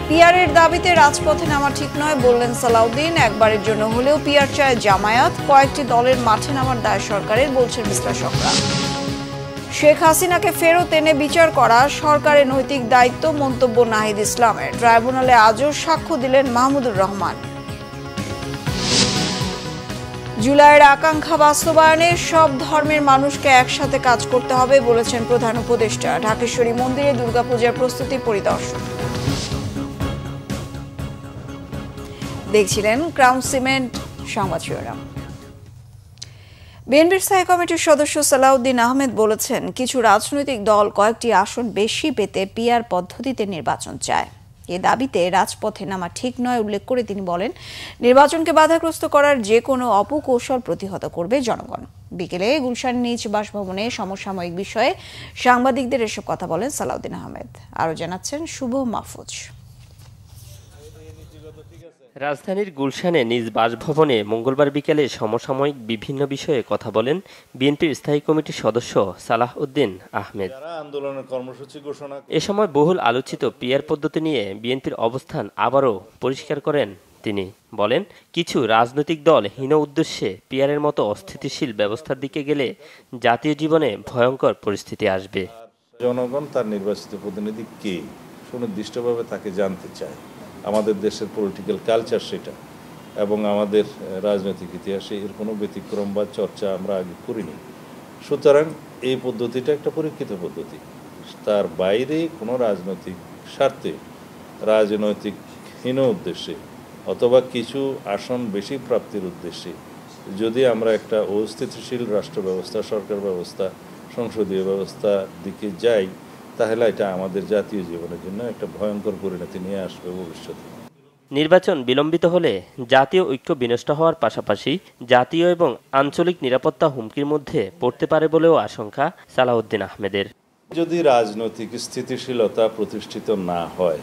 পিআরের দাবিতে রাজপথে নামা ঠিক নয় বললেন সালাউদ্দিন। একবারের জন্য হলেও পিআর চায় জামায়াত, কয়েকটি দলের মাঠে নামার দায় সরকারের, বলছেন বিশ্লেষকরা। শেখ হাসিনাকে ফেরত এনে বিচার করা সরকারের নৈতিক দায়িত্ব, মন্তব্য নাহিদ ইসলামের। ট্রাইব্যুনালে আজও সাক্ষ্য দিলেন মাহমুদুর রহমান। জুলাইয়ের আকাঙ্ক্ষা বাস্তবায়নে সব ধর্মের মানুষকে একসাথে কাজ করতে হবে বলেছেন প্রধান উপদেষ্টা। ঢাকেশ্বরী মন্দিরে দুর্গাপূজার প্রস্তুতি পরিদর্শন। দেখছিলেন ক্রাউন সিমেন্ট সংবাদ শিরোনাম। বিএনপির স্থায়ী কমিটির সদস্য সালাউদ্দিন আহমেদ বলেছেন, কিছু রাজনৈতিক দল কয়েকটি আসন বেশি পেতে পিআর পদ্ধতিতে নির্বাচন চায়। এ দাবিতে রাজপথে নামা ঠিক নয় উল্লেখ করে তিনি বলেন, নির্বাচনকে বাধাগ্রস্ত করার যে কোনো অপকৌশল প্রতিহত করবে জনগণ। বিকেলে গুলশান নিজ বাসভবনে সমসাময়িক বিষয়ে সাংবাদিকদের এসব কথা বলেন সালাউদ্দিন আহমেদ। আরও জানাচ্ছেন শুভ মাহফুজ। রাজধানীর গুলশানে নিজ বাসভবনে মঙ্গলবার বিকেলে সমসাময়িক বিভিন্ন বিষয়ে কথা বলেন বিএনপির স্থায়ী কমিটির সদস্য সালাউদ্দিন আহমেদ। এ সময় বহুল আলোচিত পিআর পদ্ধতি নিয়ে বিএনপির অবস্থান আবারও পরিষ্কার করেন তিনি। বলেন, কিছু রাজনৈতিক দল হীন উদ্দেশ্যে পিআরের মতো অস্থিতিশীল ব্যবস্থার দিকে গেলে জাতীয় জীবনে ভয়ঙ্কর পরিস্থিতি আসবে। জনগণ তার নির্বাচিত প্রতিনিধি কে সুনির্দিষ্টভাবে তাকে জানতে চায়। আমাদের দেশের পলিটিক্যাল কালচার সেটা, এবং আমাদের রাজনৈতিক ইতিহাসে এর কোনো ব্যতিক্রম বা চর্চা আমরা আগে করিনি। সুতরাং এই পদ্ধতিটা একটা পরীক্ষিত পদ্ধতি। তার বাইরে কোনো রাজনৈতিক স্বার্থে, রাজনৈতিক হীন উদ্দেশ্যে অথবা কিছু আসন বেশি প্রাপ্তির উদ্দেশ্যে যদি আমরা একটা অস্থিতিশীল রাষ্ট্র ব্যবস্থা, সরকার ব্যবস্থা, সংসদীয় ব্যবস্থার দিকে যাই, তাহলে এটা আমাদের জাতীয় জীবনের জন্য একটা ভয়ঙ্কর পরিণতি নিয়ে আসবে ভবিষ্যতে। নির্বাচন বিলম্বিত হলে জাতীয় ঐক্য বিনষ্ট হওয়ার পাশাপাশি জাতীয় এবং আঞ্চলিক নিরাপত্তা হুমকির মধ্যে পড়তে পারে বলেও আশঙ্কা সালাউদ্দিন আহমেদের। যদি রাজনৈতিক স্থিতিশীলতা প্রতিষ্ঠিত না হয়,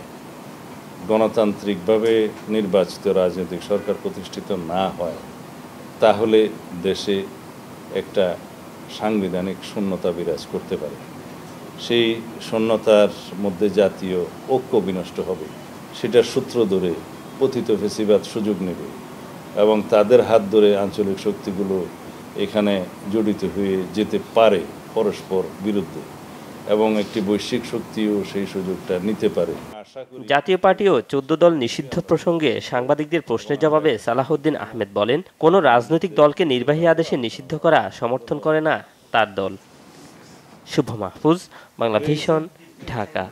গণতান্ত্রিকভাবে নির্বাচিত রাজনৈতিক সরকার প্রতিষ্ঠিত না হয়, তাহলে দেশে একটা সাংবিধানিক শূন্যতা বিরাজ করতে পারে। সেই শূন্যতার মধ্যে জাতীয় ঐক্য বিনষ্ট হবে। সেটার সূত্র ধরে পতিত ফেসিবাদ সুযোগ নেবে এবং তাদের হাত ধরে আঞ্চলিক শক্তিগুলো এখানে জড়িত হয়ে যেতে পারে পরস্পর বিরুদ্ধে, এবং একটি বৈশ্বিক শক্তিও সেই সুযোগটা নিতে পারে। জাতীয় পার্টিও 14 দল নিষিদ্ধ প্রসঙ্গে সাংবাদিকদের প্রশ্নের জবাবে সালাউদ্দিন আহমেদ বলেন, কোনো রাজনৈতিক দলকে নির্বাহী আদেশে নিষিদ্ধ করা সমর্থন করে না তার দল। শুভ মাহফুজ, বাংলা ভিশন, ঢাকা।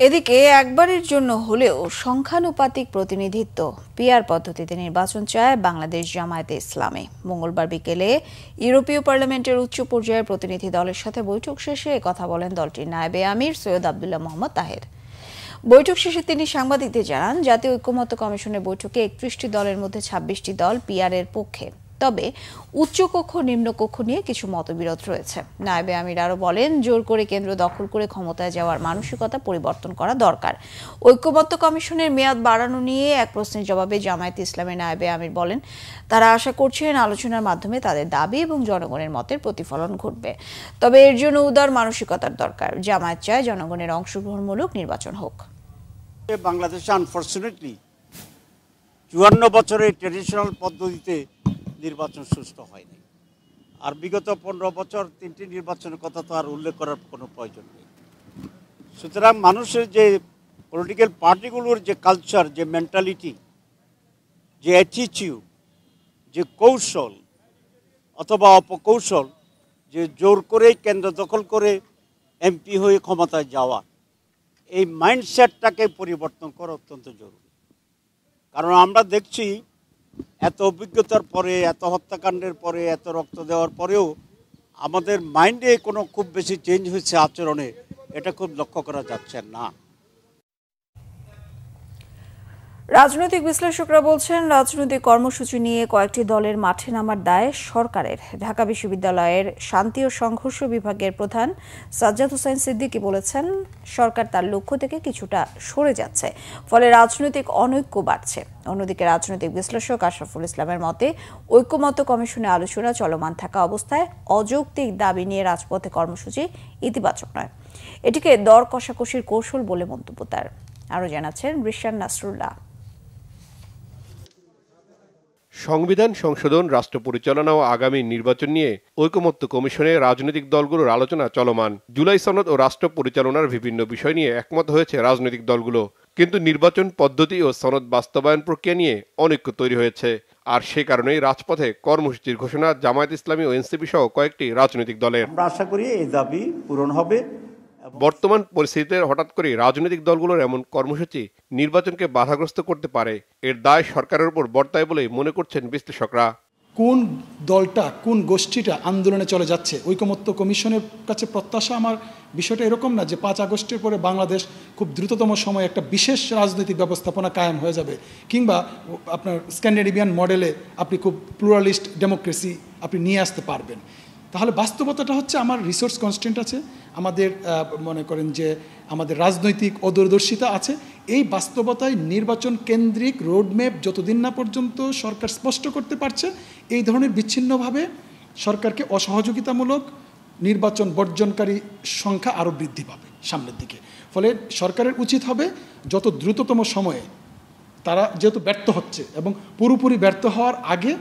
এদিকে একবারের জন্য হলেও সংখ্যানুপাতিক প্রতিনিধিত্ব পিআর পদ্ধতিতে নির্বাচন চায় বাংলাদেশ জামায়াতে ইসলামী। মঙ্গলবার বিকেলে ইউরোপীয় পার্লামেন্টের উচ্চ পর্যায়ের প্রতিনিধি দলের সাথে বৈঠক শেষে কথা বলেন দলটির নায়েবে আমির সৈয়দ আব্দুল্লাহ মোহাম্মদ তাহের। বৈঠক শেষে তিনি সাংবাদিকদের জানান, জাতীয় ঐক্যমত্য কমিশনের বৈঠকে 31টি দলের মধ্যে 26টি দল পিআরের পক্ষে, তবে উচ্চকক্ষ নিম্নকক্ষ নিয়ে কিছু মতবিরোধ রয়েছে। নায়েবে আমির আরও বলেন, জোর করে কেন্দ্র দখল করে ক্ষমতায় যাওয়ার মানসিকতা পরিবর্তন করা দরকার। ঐক্যমত্য কমিশনের মেয়াদ বাড়ানো নিয়ে এক প্রশ্নের জবাবে জামায়াতে ইসলামের নায়েবে আমির বলেন, তারা আশা করছেন আলোচনার মাধ্যমে তাদের দাবি এবং জনগণের মতের প্রতিফলন ঘটবে, তবে এর জন্য উদার মানসিকতার দরকার। জামায়াত চায় জনগণের অংশগ্রহণমূলক নির্বাচন হোক। বাংলাদেশে আনফরচুনেটলি 54 বছরের ট্রেডিশনাল পদ্ধতিতে নির্বাচন সুষ্ঠু হয়নি। আর বিগত 15 বছর 3টি নির্বাচনের কথা তো আর উল্লেখ করার কোনো প্রয়োজন নেই। সুতরাং মানুষের যে পলিটিক্যাল পার্টিগুলোর যে কালচার, যে মেন্টালিটি, যে অ্যাটিটিউড, যে কৌশল অথবা অপকৌশল, যে জোর করে কেন্দ্র দখল করে এমপি হয়ে ক্ষমতায় যাওয়া, এই মাইন্ডসেটটাকে পরিবর্তন করা অত্যন্ত জরুরি। কারণ আমরা দেখছি এত অভিজ্ঞতার পরে, এত হত্যাকাণ্ডের পরে, এত রক্ত দেওয়ার পরেও আমাদের মাইন্ডে কোনো খুব বেশি চেঞ্জ হয়েছে আচরণে, এটা খুব লক্ষ্য করা যাচ্ছে না। রাজনৈতিক বিশ্লেষকরা বলছেন, রাজনৈতিক কর্মসূচি নিয়ে কয়েকটি দলের মাঠে নামার দায় সরকারের। ঢাকা বিশ্ববিদ্যালয়ের শান্তি ও সংঘর্ষ বিভাগের প্রধান সাজ্জাদ হোসেন সিদ্দিকী বলেছেন, সরকার তার লক্ষ্য থেকে কিছুটা সরে যাচ্ছে, ফলে রাজনৈতিক অনৈক্য বাড়ছে। অন্যদিকে রাজনৈতিক বিশ্লেষক আশরাফুল ইসলামের মতে, ঐক্যমত্য কমিশনে আলোচনা চলমান থাকা অবস্থায় অযৌক্তিক দাবি নিয়ে রাজপথে কর্মসূচি ইতিবাচক নয়। এটিকে দর কষাকষির কৌশল বলে মন্তব্য তার। আরও জানাচ্ছেন রিশান নাসরুল্লাহ। সংবিধান সংশোধন, রাষ্ট্র পরিচালনা ও আগামী নির্বাচন নিয়ে ঐকমত্য কমিশনে রাজনৈতিক দলগুলোর আলোচনা চলমান। জুলাই সনদ ও রাষ্ট্র পরিচালনার বিভিন্ন বিষয় নিয়ে একমত হয়েছে রাজনৈতিক দলগুলো, কিন্তু নির্বাচন পদ্ধতি ও সনদ বাস্তবায়ন প্রক্রিয়া নিয়ে অনৈক্য তৈরি হয়েছে। আর সে কারণেই রাজপথে কর্মসূচির ঘোষণা জামায়াত ইসলামী ও এনসিপি সহ কয়েকটি রাজনৈতিক দলের। আমরা আশা করি এই দাবি পূরণ হবে। বর্তমান পরিস্থিতিতে হঠাৎ করে রাজনৈতিক দলগুলোর এমন কর্মসূচি নির্বাচনকে বাধাগ্রস্ত করতে পারে, এর দায় সরকারের উপর বর্তায় বলেই মনে করছেন বিশ্লেষকরা। কোন দলটা, কোন গোষ্ঠীটা আন্দোলনে চলে যাচ্ছে, ঐকমত্য কমিশনের কাছে প্রত্যাশা আমার বিষয়টা এরকম না যে 5 আগস্টের পরে বাংলাদেশ খুব দ্রুততম সময়ে একটা বিশেষ রাজনৈতিক ব্যবস্থাপনা কায়েম হয়ে যাবে, কিংবা আপনার স্ক্যান্ডিনেভিয়ান মডেলে আপনি খুব প্লুরালিস্ট ডেমোক্রেসি আপনি নিয়ে আসতে পারবেন। তাহলে বাস্তবতাটা হচ্ছে আমার রিসোর্স কনস্ট্যান্ট আছে, আমাদের মনে করেন যে আমাদের রাজনৈতিক অদূরদর্শিতা আছে। এই বাস্তবতায় নির্বাচন কেন্দ্রিক রোডম্যাপ যতদিন না পর্যন্ত সরকার স্পষ্ট করতে পারছে, এই ধরনের বিচ্ছিন্নভাবে সরকারকে অসহযোগিতামূলক নির্বাচন বর্জনকারী সংখ্যা আরও বৃদ্ধি পাবে সামনের দিকে। ফলে সরকারের উচিত হবে যত দ্রুততম সময়ে, তারা যেহেতু ব্যর্থ হচ্ছে এবং পুরোপুরি ব্যর্থ হওয়ার আগে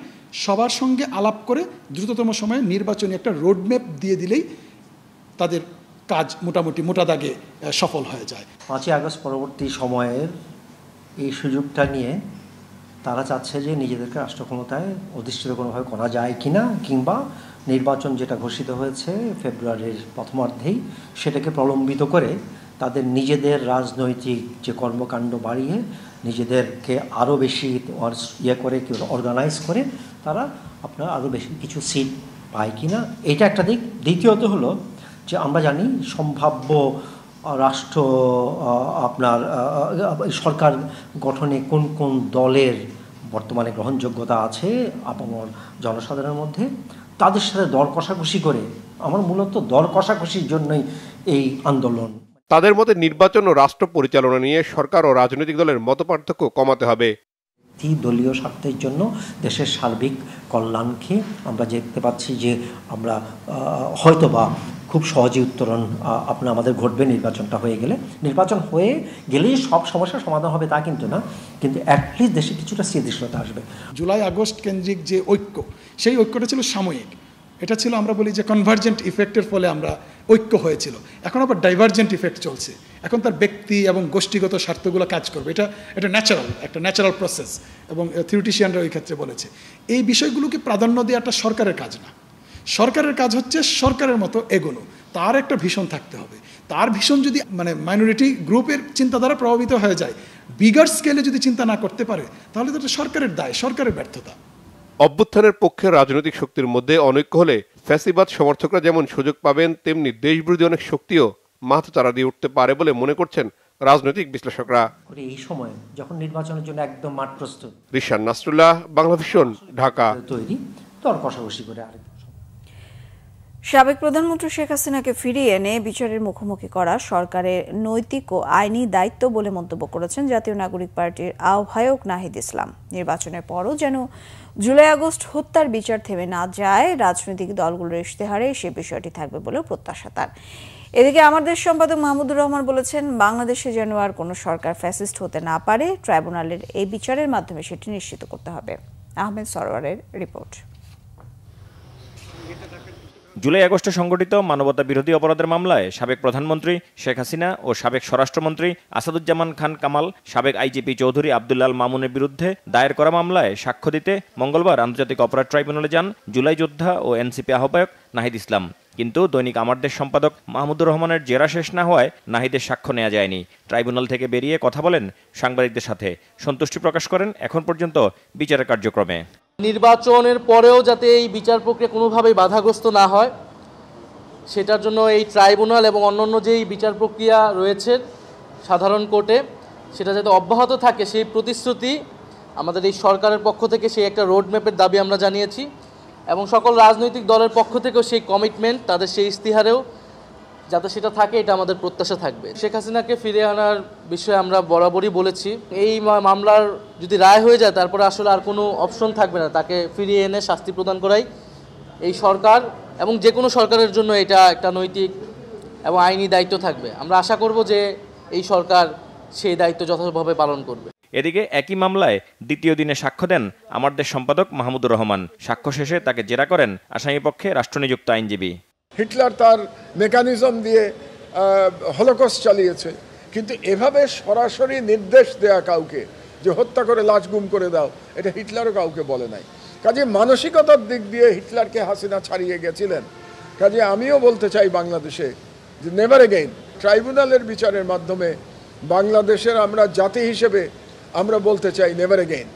সবার সঙ্গে আলাপ করে দ্রুততম সময়ে নির্বাচনী একটা রোডম্যাপ দিয়ে দিলেই তাদের কাজ মোটামুটি মোটা দাগে সফল হয়ে যায়। 5ই আগস্ট পরবর্তী সময়ের এই সুযোগটা নিয়ে তারা চাচ্ছে যে নিজেদেরকে রাষ্ট্র ক্ষমতায় অধিষ্ঠিত কোনোভাবে করা যায় কিনা, কিংবা নির্বাচন যেটা ঘোষিত হয়েছে ফেব্রুয়ারির প্রথমার্ধেই সেটাকে প্রলম্বিত করে তাদের নিজেদের রাজনৈতিক যে কর্মকাণ্ড বাড়িয়ে নিজেদেরকে আরও বেশি করে অর্গানাইজ করে তারা আপনার আরও বেশি কিছু সিট পায় কিনা, এটা একটা দিক। দ্বিতীয়ত হলো যে আমরা জানি সম্ভাব্য রাষ্ট্র আপনার সরকার গঠনে কোন কোন দলের বর্তমানে গ্রহণযোগ্যতা আছে আপনার জনসাধারণের মধ্যে, তাদের সাথে দর কষাকষি করে, আমার মূলত দর কষাকষির জন্যই এই আন্দোলন। তাদের মতে নির্বাচন ও রাষ্ট্র পরিচালনা নিয়ে সরকার ও রাজনৈতিক দলের মতপার্থক্য কমাতে হবে। দলীয় স্বার্থের জন্য দেশের সার্বিক কল্যাণকে আমরা দেখতে পাচ্ছি যে আমরা হয়তোবা খুব সহজে উত্তরণ আমাদের ঘটবে নির্বাচনটা হয়ে গেলে। নির্বাচন হয়ে গেলেই সব সমস্যার সমাধান হবে তা কিন্তু না, কিন্তু অ্যাটলিস্ট দেশে কিছুটা স্থিতিশীলতা আসবে। জুলাই আগস্ট কেন্দ্রিক যে ঐক্য, সেই ঐক্যটা ছিল সাময়িক। এটা ছিল আমরা বলি যে কনভার্জেন্ট ইফেক্টের ফলে আমরা ঐক্য হয়েছিল। এখন আবার ডাইভার্জেন্ট ইফেক্ট চলছে। এখন তার ব্যক্তি এবং গোষ্ঠীগত স্বার্থগুলো কাজ করবে। এটা একটা ন্যাচারাল প্রসেস, এবং থিওরিটিশিয়ানরা ওই ক্ষেত্রে বলেছে এই বিষয়গুলোকে প্রাধান্য দেওয়াটা সরকারের কাজ না। সরকারের কাজ হচ্ছে সরকারের মতো এগোনো, তার একটা ভিশন থাকতে হবে। তার ভিশন যদি মাইনরিটি গ্রুপের চিন্তাধারা প্রভাবিত হয়ে যায়, বিগার স্কেলে যদি চিন্তা না করতে পারে, তাহলে তো এটা সরকারের দায়, সরকারের ব্যর্থতা। অভ্যুত্থানের পক্ষে রাজনৈতিক শক্তির মধ্যে অনৈক্য হলে ফ্যাসিবাদ সমর্থকরা যেমন সুযোগ পাবেন, তেমনি দেশবিরোধী অনেক শক্তিও মাথাচাড়া দিয়ে উঠতে পারে বলে মনে করছেন রাজনৈতিক বিশ্লেষকরা। এই সময় যখন নির্বাচনের জন্য একদম মাঠ প্রস্তুত। রিশান নাসরুল্লাহ, বাংলাভিশন, ঢাকা। তৈরি দর কষাকষি করে আরেক সাবেক প্রধানমন্ত্রী শেখ হাসিনাকে ফিরিয়ে এনে বিচারের মুখোমুখি করা সরকারের নৈতিক ও আইনি দায়িত্ব বলে মন্তব্য করেছেন জাতীয় নাগরিক পার্টির আহ্বায়ক নাহিদ ইসলাম। নির্বাচনের পরও যেন জুলাই আগস্ট হত্যার বিচার থেমে না যায় রাজনৈতিক দলগুলোর ইশতেহারে, সে বিষয়টি থাকবে বলেও প্রত্যাশা তার। এদিকে আমার দেশ সম্পাদক মাহমুদুর রহমান বলেছেন, বাংলাদেশে যেন আর কোনো সরকার ফ্যাসিস্ট হতে না পারে, ট্রাইব্যুনালের এই বিচারের মাধ্যমে সেটি নিশ্চিত করতে হবে। আহমেদ সরওয়ারের রিপোর্ট। জুলাই আগস্টে সংগঠিত মানবতা বিরোধী অপরাধের মামলায় সাবেক প্রধানমন্ত্রী শেখ হাসিনা ও সাবেক স্বরাষ্ট্রমন্ত্রী আসাদুজ্জামান খান কামাল, সাবেক আইজিপি চৌধুরী আব্দুল্লাল মামুনের বিরুদ্ধে দায়ের করা মামলায় সাক্ষ্য দিতে মঙ্গলবার আন্তর্জাতিক অপরাধ ট্রাইব্যুনালে যান জুলাই যোদ্ধা ও এনসিপি আহ্বায়ক নাহিদ ইসলাম। কিন্তু দৈনিক আমার দেশ সম্পাদক মাহমুদুর রহমানের জেরা শেষ না হওয়ায় নাহিদের সাক্ষ্য নেওয়া যায়নি। ট্রাইব্যুনাল থেকে বেরিয়ে কথা বলেন সাংবাদিকদের সাথে, সন্তুষ্টি প্রকাশ করেন এখন পর্যন্ত বিচারের কার্যক্রমে। নির্বাচনের পরেও যাতে এই বিচার প্রক্রিয়া কোনোভাবেই বাধাগ্রস্ত না হয়, সেটার জন্য এই ট্রাইব্যুনাল এবং অন্যান্য যেই বিচার প্রক্রিয়া রয়েছে সাধারণ কোর্টে, সেটা যাতে অব্যাহত থাকে সেই প্রতিশ্রুতি আমাদের এই সরকারের পক্ষ থেকে সেই একটা রোডম্যাপের দাবি আমরা জানিয়েছি এবং সকল রাজনৈতিক দলের পক্ষ থেকেও সেই কমিটমেন্ট তাদের সেই ইস্তিহারেও যাতে সেটা থাকে এটা আমাদের প্রত্যাশা থাকবে। শেখ হাসিনাকে ফিরে আনার বিষয়ে আমরা বরাবরই বলেছি, এই মামলার যদি রায় হয়ে যায় তারপরে আসলে আর কোনো অপশন থাকবে না, তাকে ফিরিয়ে এনে শাস্তি প্রদান করাই এই সরকার এবং যে কোনো সরকারের জন্য এটা একটা নৈতিক এবং আইনি দায়িত্ব থাকবে। আমরা আশা করব যে এই সরকার সেই দায়িত্ব যথাযথভাবে পালন করবে। এদিকে একই মামলায় দ্বিতীয় দিনে সাক্ষ্য দেন আমার দেশ সম্পাদক মাহমুদুর রহমান। সাক্ষ্য শেষে তাকে জেরা করেন আসামিপক্ষে রাষ্ট্রনিযুক্ত আইনজীবী। হিটলার তার মেকানিজম দিয়ে হলোকস্ট চালিয়েছে, কিন্তু এভাবে সরাসরি নির্দেশ দেয়া কাউকে যে হত্যা করে লাশ গুম করে দাও, এটা হিটলারও কাউকে বলে নাই। কাজে মানসিকতার দিক দিয়ে হিটলারকে হাসিনা ছাড়িয়ে গেছিলেন। কাজে আমিও বলতে চাই বাংলাদেশে যে নেভার এগেইন, ট্রাইব্যুনালের বিচারের মাধ্যমে বাংলাদেশের আমরা জাতি হিসেবে আমরা বলতে চাই নেভার এগেইন।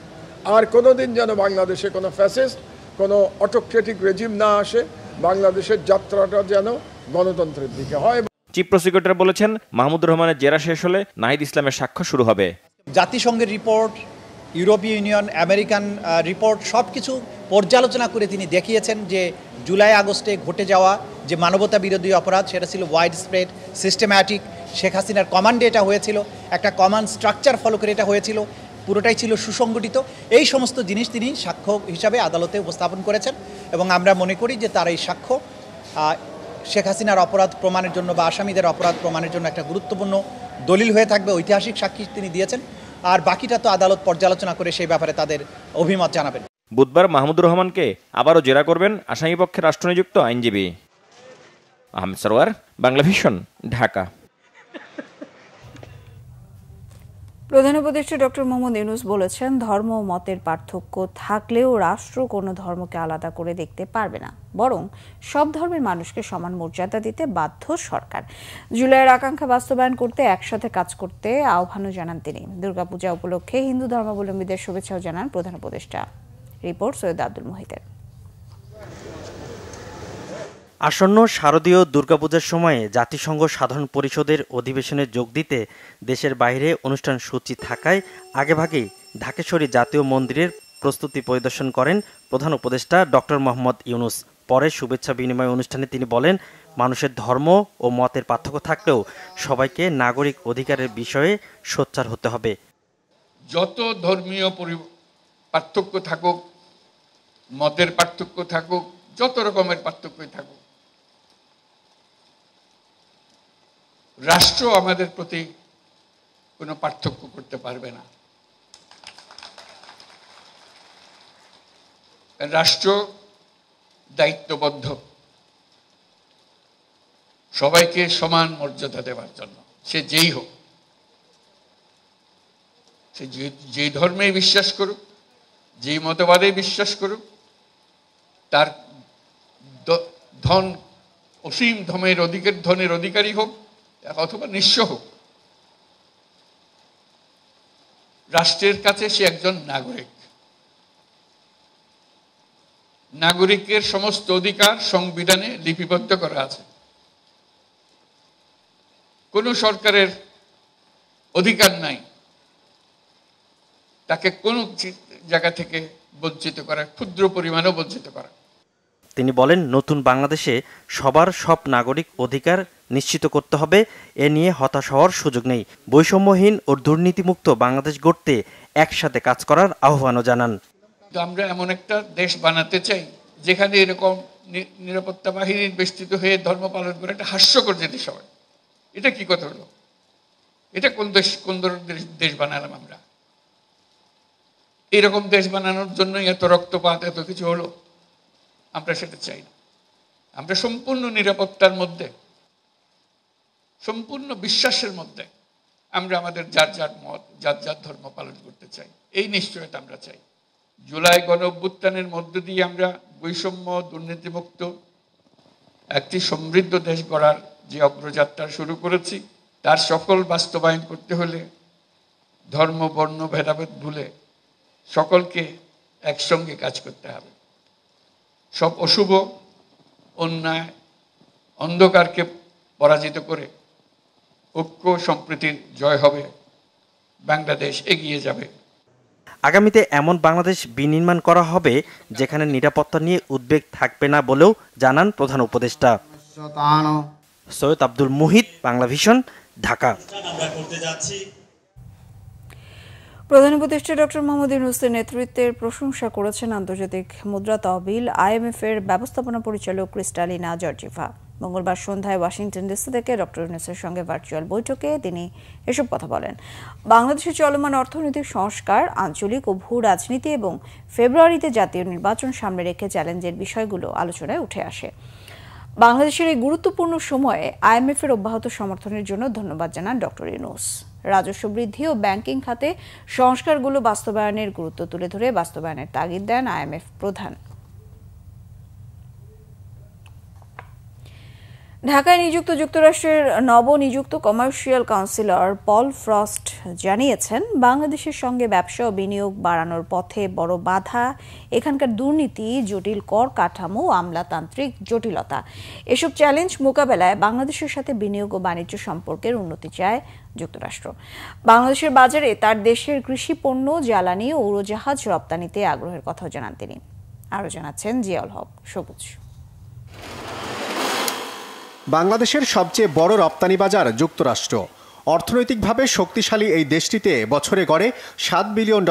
আর কোনোদিন যেন বাংলাদেশে কোনো ফ্যাসিস্ট, কোনো অটোক্রেটিক রেজিম না আসে, বাংলাদেশের যাত্রাটা যেন গণতন্ত্রের দিকে হয়। চিফ প্রসিকিউটর বলেছেন, মাহমুদুর রহমানের জেরা শেষ হলে নাহিদ ইসলামের সাক্ষ্য শুরু হবে। জাতিসংঘের রিপোর্ট, ইউরোপীয় ইউনিয়ন, আমেরিকান রিপোর্ট সব কিছু পর্যালোচনা করে তিনি দেখিয়েছেন যে জুলাই আগস্টে ঘটে যাওয়া যে মানবতা বিরোধী অপরাধ সেটা ছিল ওয়াইড স্প্রেড, সিস্টেম্যাটিক। শেখ হাসিনার কমান্ডে এটা হয়েছিল, একটা কমান্ড স্ট্রাকচার ফলো করে এটা হয়েছিল, পুরোটাই ছিল সুসংগঠিত। এই সমস্ত জিনিস তিনি সাক্ষ্য হিসাবে আদালতে উপস্থাপন করেছেন এবং আমরা মনে করি যে তার এই সাক্ষ্য শেখ হাসিনার অপরাধ প্রমাণের জন্য বা আসামিদের অপরাধ প্রমাণের জন্য একটা গুরুত্বপূর্ণ দলিল হয়ে থাকবে, ঐতিহাসিক সাক্ষী তিনি দিয়েছেন। আর বাকিটা তো আদালত পর্যালোচনা করে সেই ব্যাপারে তাদের অভিমত জানাবেন। বুধবার মাহমুদুর রহমানকে আবারও জেরা করবেন আসামিপক্ষে রাষ্ট্রনিযুক্ত আইনজীবী। আহমেদ সরওয়ার, বাংলা ভিশন, ঢাকা। প্রধান উপদেষ্টা ডক্টর মোহাম্মদ ইউনূস বলেছেন, ধর্ম ও মতের পার্থক্য থাকলেও রাষ্ট্র কোনো ধর্মকে আলাদা করে দেখতে পারবে না, বরং সব ধর্মের মানুষকে সমান মর্যাদা দিতে বাধ্য সরকার। জুলাইয়ের আকাঙ্ক্ষা বাস্তবায়ন করতে একসাথে কাজ করতে আহ্বানও জানান তিনি। দুর্গাপূজা উপলক্ষে হিন্দু ধর্মাবলম্বীদের শুভেচ্ছাও জানান প্রধান উপদেষ্টা। রিপোর্ট সৈয়দ আব্দুল মুহিতের। আসন্ন শারদীয় দুর্গাপূজার সময়ে জাতিসংঘ সাধারণ পরিষদের অধিবেশনে যোগ দিতে দেশের বাইরে অনুষ্ঠান সূচি থাকায় আগেভাগেই ঢাকেশ্বরী জাতীয় মন্দিরের প্রস্তুতি পরিদর্শন করেন প্রধান উপদেষ্টা ডক্টর মোহাম্মদ ইউনূস। পরে শুভেচ্ছা বিনিময় অনুষ্ঠানে তিনি বলেন, মানুষের ধর্ম ও মতের পার্থক্য থাকলেও সবাইকে নাগরিক অধিকারের বিষয়ে সোচ্চার হতে হবে। যত ধর্মীয় পার্থক্য থাকুক, মতের পার্থক্য থাকুক, যত রকমের পার্থক্যই থাকুক, রাষ্ট্র আমাদের প্রতি কোনো পার্থক্য করতে পারবে না। রাষ্ট্র দায়িত্ববদ্ধ সবাইকে সমান মর্যাদা দেওয়ার জন্য, সে যেই হোক, সে যেই ধর্মে বিশ্বাস করুক, যেই মতবাদে বিশ্বাস করুক, তার ধন অসীম ধনের অধিকারী হোক অথবা নিঃস্ব হোক, রাষ্ট্রের কাছে সে একজন নাগরিক। নাগরিকের সমস্ত অধিকার সংবিধানে লিপিবদ্ধ করা আছে। কোনো সরকারের অধিকার নাই তাকে কোনো জায়গা থেকে বঞ্চিত করা, ক্ষুদ্র পরিমাণও বঞ্চিত করা। তিনি বলেন, নতুন বাংলাদেশে সবার সব নাগরিক অধিকার নিশ্চিত করতে হবে, এ নিয়ে হতাশ হওয়ার সুযোগ নেই। বৈষম্যহীন ও দুর্নীতিমুক্ত বাংলাদেশ গড়তে একসাথে কাজ করার আহ্বানও জানান। আমরা এমন একটা দেশ বানাতে চাই যেখানে এরকম নিরাপত্তা বাহিনীর বেষ্টিত হয়ে ধর্ম পালন করে একটা হাস্যকর জিনিস হয়। এটা কি কথা হলো? এটা কোন দেশ বানালাম আমরা? এরকম দেশ বানানোর জন্য এত রক্তপাত, এত কিছু হলো? আমরা সেটা চাই না। আমরা সম্পূর্ণ নিরাপত্তার মধ্যে, সম্পূর্ণ বিশ্বাসের মধ্যে আমরা আমাদের যার যার মত, যার যার ধর্ম পালন করতে চাই। এই নিশ্চয়তা আমরা চাই। জুলাই গণ অভ্যুত্থানের মধ্য দিয়ে আমরা বৈষম্য, দুর্নীতিমুক্ত একটি সমৃদ্ধ দেশ গড়ার যে অগ্রযাত্রা শুরু করেছি, তার সফল বাস্তবায়ন করতে হলে ধর্ম, বর্ণ ভেদাভেদ ভুলে সকলকে একসঙ্গে কাজ করতে হবে। সব অশুভ, অন্যায়, অন্ধকারকে পরাজিত করে ঐক্য সম্প্রীতির জয় হবে। বাংলাদেশ এগিয়ে যাবে। আগামীতে এমন বাংলাদেশ বিনির্মাণ করা হবে যেখানে নিরাপত্তা নিয়ে উদ্বেগ থাকবে না বলেও জানান প্রধান উপদেষ্টা। সৈয়দ আব্দুল মুহিত, বাংলা ভিশন, ঢাকা। প্রধান উপদেষ্টা ডক্টর মোহাম্মদ ইউনূসের নেতৃত্বের প্রশংসা করেছেন আন্তর্জাতিক মুদ্রা তহবিল IMF এর ব্যবস্থাপনা পরিচালক ক্রিস্টালিনা জর্জিভা। মঙ্গলবার সন্ধ্যায় ওয়াশিংটন ডিসি থেকে ডক্টর ইউনূসের সঙ্গে ভার্চুয়াল বৈঠকে তিনি এসব কথা বলেন। বাংলাদেশের চলমান অর্থনৈতিক সংস্কার, আঞ্চলিক ও ভূ রাজনীতি এবং ফেব্রুয়ারিতে জাতীয় নির্বাচন সামনে রেখে চ্যালেঞ্জের বিষয়গুলো আলোচনায় উঠে আসে। বাংলাদেশের এই গুরুত্বপূর্ণ সময়ে IMF এর অব্যাহত সমর্থনের জন্য ধন্যবাদ জানান ডক্টর ইউনূস। রাজস্ব বৃদ্ধি ও ব্যাংকিং খাতে সংস্কারগুলো বাস্তবায়নের গুরুত্ব তুলে ধরে বাস্তবায়নের তাগিদ দেন IMF প্রধান। ঢাকায় নিযুক্ত যুক্তরাষ্ট্রের নবনিযুক্ত কমার্শিয়াল কাউন্সিলর পল ফ্রস্ট জানিয়েছেন, বাংলাদেশের সঙ্গে ব্যবসা ও বিনিয়োগ বাড়ানোর পথে বড় বাধা এখানকার দুর্নীতি, জটিল কর কাঠামো ও আমলাতান্ত্রিক জটিলতা। এসব চ্যালেঞ্জ মোকাবেলায় বাংলাদেশের সাথে বিনিয়োগ ও বাণিজ্য সম্পর্কের উন্নতি চায় যুক্তরাষ্ট্র। বাংলাদেশের বাজারে তার দেশের কৃষি পণ্য, জ্বালানি ও উড়োজাহাজ রপ্তানিতে আগ্রহের কথাও জানান তিনি। আরও জানাচ্ছেন জিয়াউল হক সবুজ। বাংলাদেশের সবচেয়ে বড় রপ্তানি বাজার যুক্তরাষ্ট্র। অর্থনৈতিকভাবে শক্তিশালী এই দেশটিতে বছরে গড়ে $7 বিলিয়ন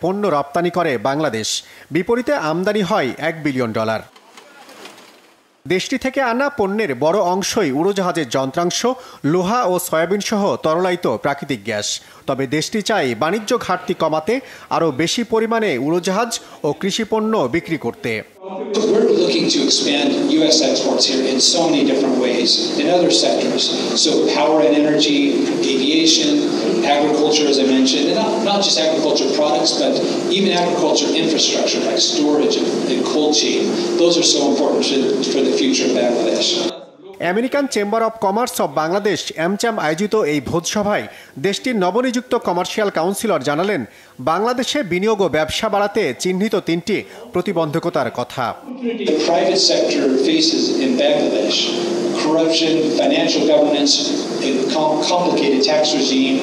পণ্য রপ্তানি করে বাংলাদেশ। বিপরীতে আমদানি হয় $1 বিলিয়ন। দেশটি থেকে আনা পণ্যের বড় অংশই উড়োজাহাজের যন্ত্রাংশ, লোহা ও সয়াবিন সহ তরলায়িত প্রাকৃতিক গ্যাস। তবে দেশটি চায় বাণিজ্য ঘাটতি কমাতে আরও বেশি পরিমাণে উড়োজাহাজ ও কৃষিপণ্য বিক্রি করতে। We're looking to expand U.S. exports here in so many different ways in other sectors. So power and energy, aviation, agriculture, as I mentioned, and not just agriculture products, but even agriculture infrastructure like storage and cold chain. Those are so important for the future of Bangladesh. American chamber of commerce of Bangladesh AmCham আয়োজিত এই ভোজসভায় দেশটির নবনিযুক্ত commercial councillor জানালেন, বাংলাদেশে বিনিয়োগ ও ব্যবসা বাড়াতে চিহ্নিত 3টি প্রতিবন্ধকতার কথা। The private sector faces in Bangladesh corruption, financial governance, a complicated tax regime,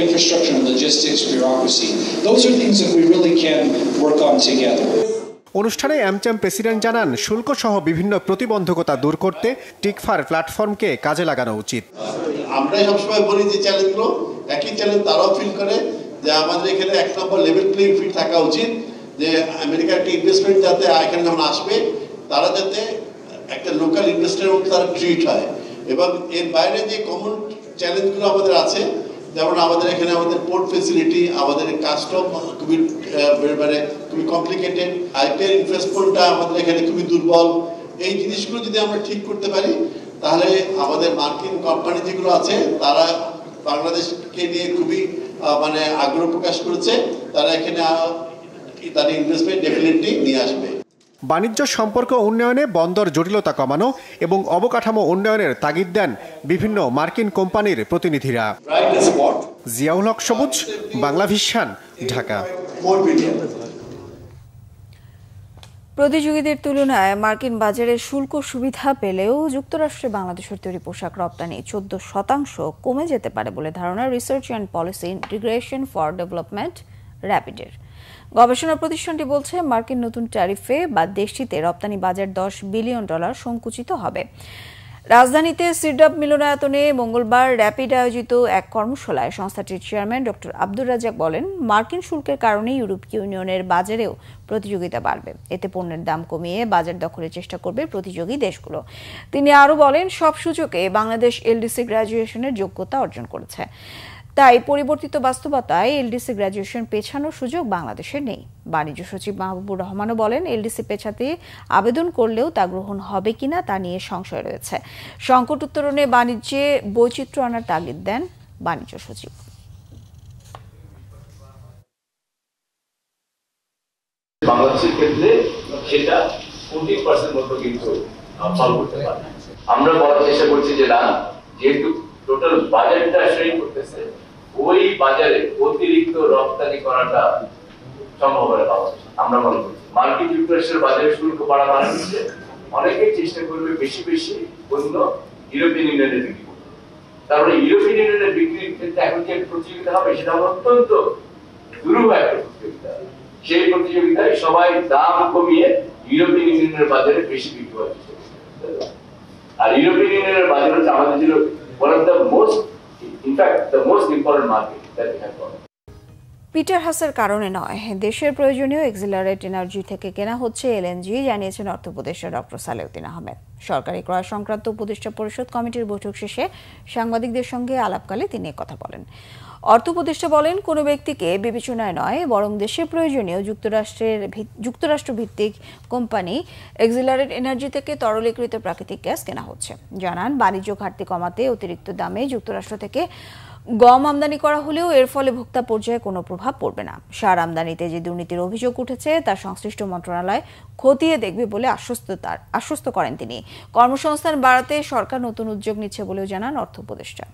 infrastructure and logistics, bureaucracy. Those are things that we really can work on together. অনুষ্ঠানে AmCham প্রেসিডেন্ট জানান, শুল্ক সহ বিভিন্ন প্রতিবন্ধকতা দূর করতে টিকফার প্ল্যাটফর্মকে কাজে লাগানো উচিত। আমরা সবসময় বলি যে চ্যালেঞ্জগুলো একই চ্যালেঞ্জ তারাও ফিল করে যে আমাদের এখানে এক নম্বর লেভেল প্লেইং ফিল্ড থাকা উচিত, যে আমেরিকার একটা ইনভেস্টমেন্ট যাতে এখানে যখন আসবে তারা যাতে একটা লোকাল ইনভেস্টরের মতো তারা ট্রিট হয়। এবং এর বাইরে যে কমন চ্যালেঞ্জগুলো আমাদের আছে, যেমন আমাদের এখানে আমাদের পোর্ট ফেসিলিটি, আমাদের কাস্টম খুবই কমপ্লিকেটেড, আইপিআর ইনভেস্টমেন্টটা আমাদের এখানে খুবই দুর্বল। এই জিনিসগুলো যদি আমরা ঠিক করতে পারি তাহলে আমাদের মার্কিন কোম্পানি যেগুলো আছে তারা বাংলাদেশকে নিয়ে খুবই আগ্রহ প্রকাশ করেছে, তারা এখানে তার ইনভেস্টমেন্ট ডেফিনেটলি নিয়ে আসবে। বাণিজ্য সম্পর্ক উন্নয়নে বন্দর জটিলতা কমানো এবং অবকাঠামো উন্নয়নের তাগিদ দেন বিভিন্ন মার্কিন কোম্পানির প্রতিনিধিরা। জিয়াউল হক সবুজ, বাংলা ভিশন, ঢাকা। প্রতিযোগীদের তুলনায় মার্কিন বাজারে শুল্ক সুবিধা পেলেও যুক্তরাষ্ট্রে বাংলাদেশের তৈরি পোশাক রপ্তানি 14% কমে যেতে পারে বলে ধারণা research and policy integration for development র্যাপিডের। গবেষণা প্রতিষ্ঠানটি বলছে, মার্কিন নতুন ট্যারিফে বা দেশটিতে রপ্তানি বাজার $10 বিলিয়ন সংকুচিত হবে। রাজধানীতে সিরডাপ মিলনায়তনে মঙ্গলবার র্যাপিড আয়োজিত এক কর্মশালায় সংস্থাটির চেয়ারম্যান ডক্টর আব্দুর রাজ্জাক বলেন, মার্কিন শুল্কের কারণে ইউরোপীয় ইউনিয়নের বাজারেও প্রতিযোগিতা বাড়বে। এতে পণ্যের দাম কমিয়ে বাজার দখলের চেষ্টা করবে প্রতিযোগী দেশগুলো। তিনি আরও বলেন, সব সূচকে বাংলাদেশ এলডিসি গ্র্যাজুয়েশনের যোগ্যতা অর্জন করেছে। তাই পরিবর্তিত বাস্তবতায় এলডিসি গ্র্যাজুয়েশন পেছানোর সুযোগ বাংলাদেশের নেই। বাণিজ্য সচিব মাহবুবুর রহমানও বলেন, এলডিসি পেছাতে আবেদন করলেও তা গ্রহণ হবে কিনা তা নিয়ে সংশয় রয়েছে। সংকট উত্তরণে বাণিজ্যে বৈচিত্র্য আনার তাগিদ দেন বাণিজ্য সচিব। বাংলাদেশের ক্ষেত্রে সেটা 40% মতো কিন্তু সলভ করতে পারে। আমরা বলার চেষ্টা করছি যে না, যেহেতু টোটাল বাজারটা শ্রেণী করতেছে, ওই বাজারে অতিরিক্ত রপ্তানি করাটা সম্ভব হবে না। আমরা মনে করছি মার্কিন যুক্তরাষ্ট্রের বাজারে শুল্ক বাড়ানো হচ্ছে, অনেকেই চেষ্টা করবে বেশি বেশি পণ্য ইউরোপিয়ান ইউনিয়নে বিক্রি করতে। তারপরে ইউরোপিয়ান ইউনিয়নের বিক্রির ক্ষেত্রে এখন যে প্রতিযোগিতা হবে সেটা অত্যন্ত দুরূহ একটা প্রতিযোগিতা। সেই প্রতিযোগিতায় সবাই দাম কমিয়ে ইউরোপিয়ান ইউনিয়নের বাজারে বেশি বিক্রি করার চেষ্টা করছে। আর ইউরোপিয়ান ইউনিয়নের বাজার হচ্ছে আমাদের জন্য one of the most, in fact the most important market that we have. Peter হাসের কারণে নয়, দেশের প্রয়োজনীয় এক্সিলারেট এনার্জি থেকে কেনা হচ্ছে এলএনজি, জানিয়েছেন অর্থ উপদেষ্টা ডক্টর সালেউদ্দিন আহমেদ। সরকারি ক্রয় সংক্রান্ত উপদেষ্টা পরিষদ কমিটির বৈঠক শেষে সাংবাদিকদের সঙ্গে আলাপকালে তিনি কথা বলেন। অর্থ উপদেষ্টা বলেন, কোনো ব্যক্তিকে বিবেচনায় নয়, বরং দেশের প্রয়োজনীয় যুক্তরাষ্ট্রভিত্তিক কোম্পানি এক্সিলারেট এনার্জি থেকে তরলীকৃত প্রাকৃতিক গ্যাস কেনা হচ্ছে। জানান, বাণিজ্য ঘাটতি কমাতে অতিরিক্ত দামে যুক্তরাষ্ট্র থেকে গম আমদানি করা হলেও এর ফলে ভোক্তা পর্যায়ে কোনো প্রভাব পড়বে না। সার আমদানিতে যে দুর্নীতির অভিযোগ উঠেছে তা সংশ্লিষ্ট মন্ত্রণালয় খতিয়ে দেখবে বলে আশ্বস্ত করেন তিনি। কর্মসংস্থান বাড়াতে সরকার নতুন উদ্যোগ নিচ্ছে বলেও জানান অর্থ উপদেষ্টা।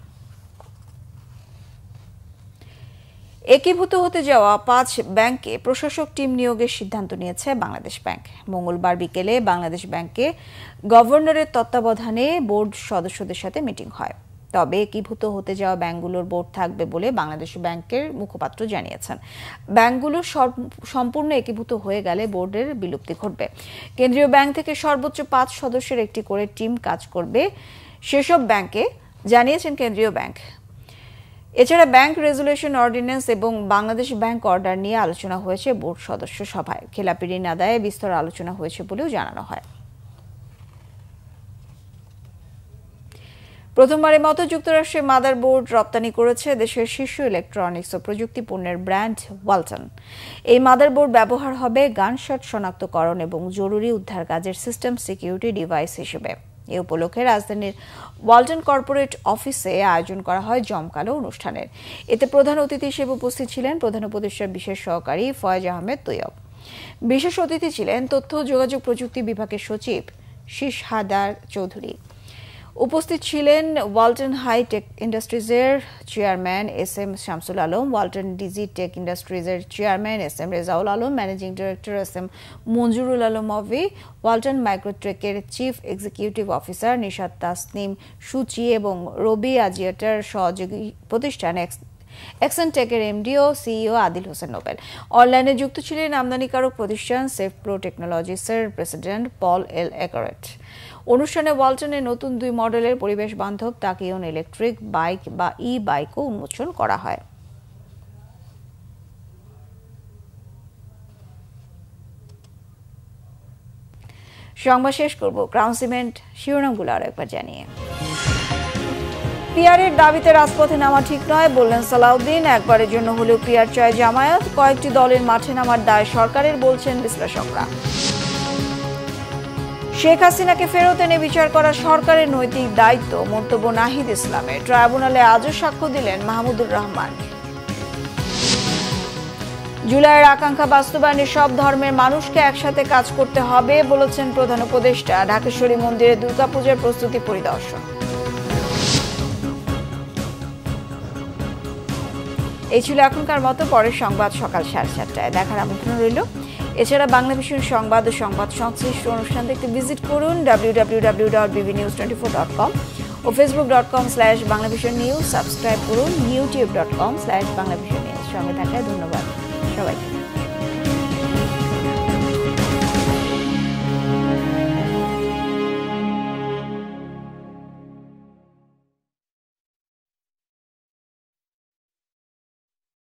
একীভূত হতে যাওয়া 5 ব্যাংকে প্রশাসক টিম নিয়োগের সিদ্ধান্ত নিয়েছে বাংলাদেশ ব্যাংক। মঙ্গলবার বিকেলে বাংলাদেশ ব্যাংকে গভর্নরের তত্ত্বাবধানে বোর্ড সদস্যদের সাথে মিটিং হয়। তবে একীভূত হতে যাওয়া ব্যাংকগুলোর বোর্ড থাকবে বলে বাংলাদেশ ব্যাংকের মুখপাত্র জানিয়েছেন। ব্যাংকগুলো সম্পূর্ণ একীভূত হয়ে গেলে বোর্ডের বিলুপ্তি ঘটবে। কেন্দ্রীয় ব্যাংক থেকে সর্বোচ্চ 5 সদস্যের একটি করে টিম কাজ করবে সেসব ব্যাংকে, জানিয়েছেন কেন্দ্রীয় ব্যাংক। এছাড়া ব্যাংক রেজুলেশন অর্ডিন্যান্স এবং বাংলাদেশ ব্যাংক অর্ডার নিয়ে আলোচনা হয়েছে বোর্ড সদস্য সভায়। খেলাপি ঋণ আদায়ে বিস্তর আলোচনা হয়েছে বলেও জানানো হয়। প্রথমবারের মতো যুক্তরাষ্ট্রে মাদারবোর্ড রপ্তানি করেছে দেশের শীর্ষ ইলেকট্রনিক্স ও প্রযুক্তি পণ্যের ব্র্যান্ড ওয়ালটন। এই মাদারবোর্ড ব্যবহার হবে গানশট শনাক্তকরণ এবং জরুরি উদ্ধার কাজের সিস্টেম সিকিউরিটি ডিভাইস হিসেবে। এ উপলক্ষে রাজধানীর ওয়ালটন কর্পোরেট অফিসে আয়োজন করা হয় জমকালো অনুষ্ঠানের। এতে প্রধান অতিথি হিসেবে উপস্থিত ছিলেন প্রধান উপদেষ্টার বিশেষ সহকারী ফয়েজ আহমেদ তৈয়ব। বিশেষ অতিথি ছিলেন তথ্য যোগাযোগ প্রযুক্তি বিভাগের সচিব শিশহাদার চৌধুরী। উপস্থিত ছিলেন ওয়ালটন হাই টেক ইন্ডাস্ট্রিজের chairman S M Shamsul Alam, Walton digi tech ইন্ডাস্ট্রিজের chairman S M Rezaul Alam, managing director S M Manjurul Alam Ovi, Walton মাইক্রোটেকের chief executive officer Nishat Tasnim Suchi এবং রবি আজিয়াটার সহযোগী প্রতিষ্ঠান এক্সেনটেকের এমডি ও সিইও আদিল হোসেন নোবেল। অনলাইনে যুক্ত ছিলেন আমদানিকারক প্রতিষ্ঠান সেফ প্রো টেকনোলজিসের প্রেসিডেন্ট পল এল একরেট। অনুষ্ঠানে ওয়ালটনের নতুন 2 মডেলের পরিবেশ বান্ধব তাকিয়ন ইলেকট্রিক বাইক বা ই বাইকও উন্মোচন করা হয়। সংবাদ শেষ করব ক্রাউন সিমেন্ট শিরোনামগুলো আরো একবার জানিয়ে। পিয়ারের দাবিতে রাজপথে নামা ঠিক নয় বললেন সালাউদ্দিন। একবারের জন্য হলেও পিয়ার চায় জামায়াত। কয়েকটি দলের মাঠে নামার দায় সরকারের বলছেন বিশ্লেষকরা। শেখ হাসিনাকে ফেরত এনে বিচার করা সরকারের নৈতিক দায়িত্ব, মন্তব্য নাহিদ ইসলামের। ট্রাইব্যুনালে আজও সাক্ষ্য দিলেন মাহমুদুর রহমান। জুলাইয়ের আকাঙ্ক্ষা বাস্তবায়নে সব ধর্মের মানুষকে একসাথে কাজ করতে হবে বলেছেন প্রধান উপদেষ্টা। ঢাকেশ্বরী মন্দিরে দুর্গাপূজার প্রস্তুতি পরিদর্শন। এই ছিল এখনকার মতো। পরের সংবাদ সকাল 7:30টায় দেখার আমন্ত্রণ রইল। এছাড়া বাংলা ভিশন সংবাদ ও সংবাদ সংশ্লিষ্ট অনুষ্ঠান দেখতে ভিজিট করুন www.bbnews24.com ও facebook.com/banglavisionnews। সাবস্ক্রাইব করুন youtube.com/banglavisionnews। সঙ্গে থাকায় ধন্যবাদ সবাইকে।